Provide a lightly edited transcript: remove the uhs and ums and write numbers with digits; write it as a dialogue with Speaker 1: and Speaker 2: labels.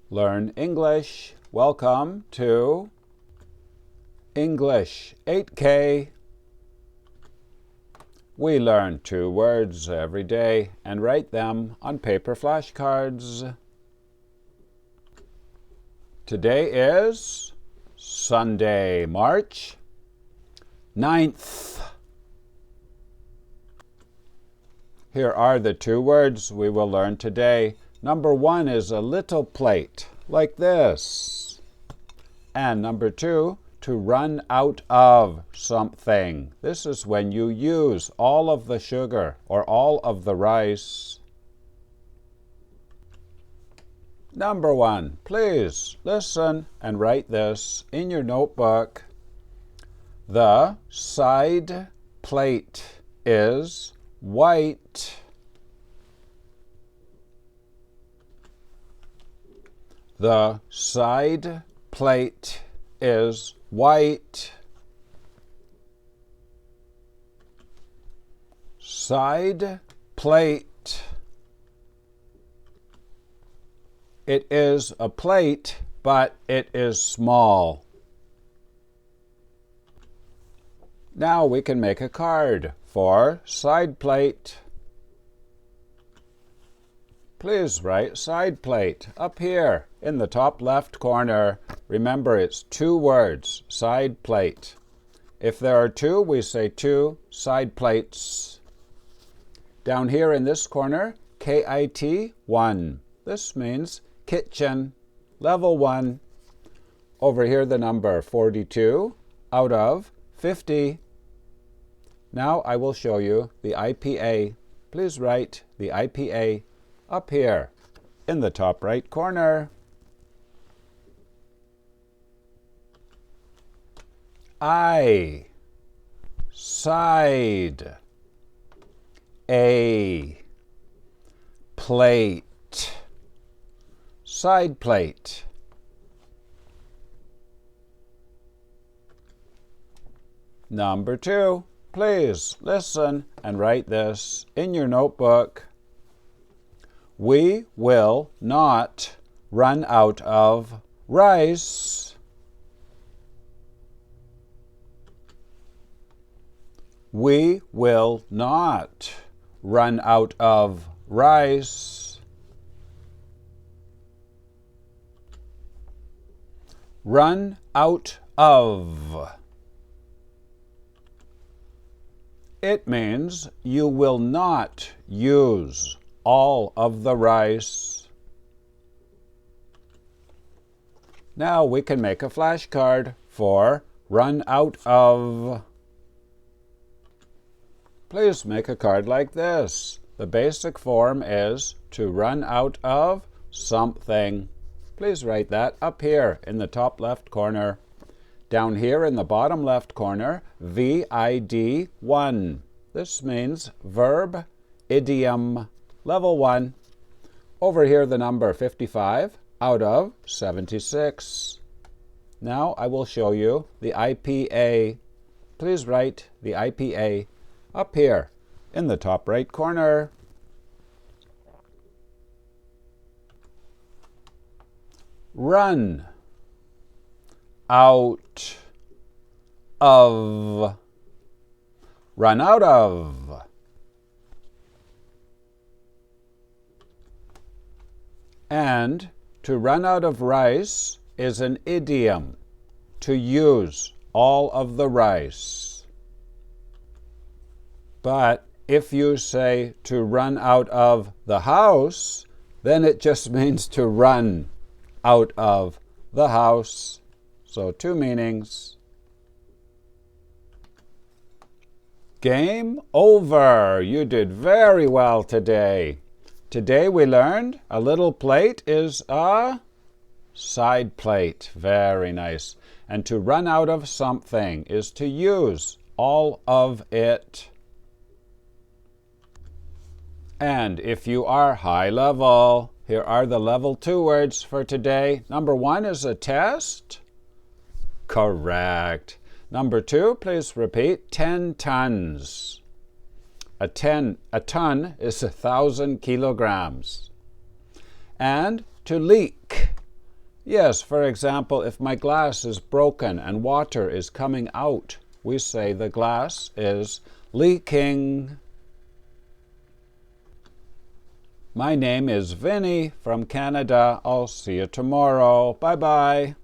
Speaker 1: Learn English. Welcome to English 8K. We learn 2 words every day and write them on paper flashcards. Today is Sunday, March 9th. Here are the 2 words we will learn today. Number 1 is a little plate, like this. And number 2, to run out of something. This is when you use all of the sugar or all of the rice. Number 1, please listen and write this in your notebook. The side plate is white. The side plate is white. Side plate. It is a plate, but it is small. Now we can make a card for side plate. Please write side plate up here in the top left corner. Remember, it's 2 words, side plate. If there are 2, we say 2 side plates. Down here in this corner, KIT 1. This means kitchen, level 1. Over here, the number 42 out of 50. Now I will show you the IPA. Please write the IPA up here in the top right corner. I, side, a, plate, side plate. Number 2, please listen and write this in your notebook. We will not run out of rice. We will not run out of rice. Run out of. It means you will not use all of the rice. Now we can make a flashcard for run out of. Please make a card like this. The basic form is to run out of something. Please write that up here in the top left corner. Down here in the bottom left corner, VID 1. This means verb, idiom, level 1. Over here, the number 55 out of 76. Now I will show you the IPA. Please write the IPA up here in the top right corner. Run out of. Run out of. And to run out of rice is an idiom, to use all of the rice. But if you say to run out of the house, then it just means to run out of the house. So 2 meanings. Game over. You did very well today. Today we learned a little plate is a side plate. Very nice. And to run out of something is to use all of it. And if you are high level, here are the level 2 words for today. Number 1 is a test. Correct. Number 2, please repeat, 10 tons. A ton is 1,000 kilograms. And to leak. Yes, for example, if my glass is broken and water is coming out, we say the glass is leaking. My name is Vinny from Canada. I'll see you tomorrow. Bye-bye.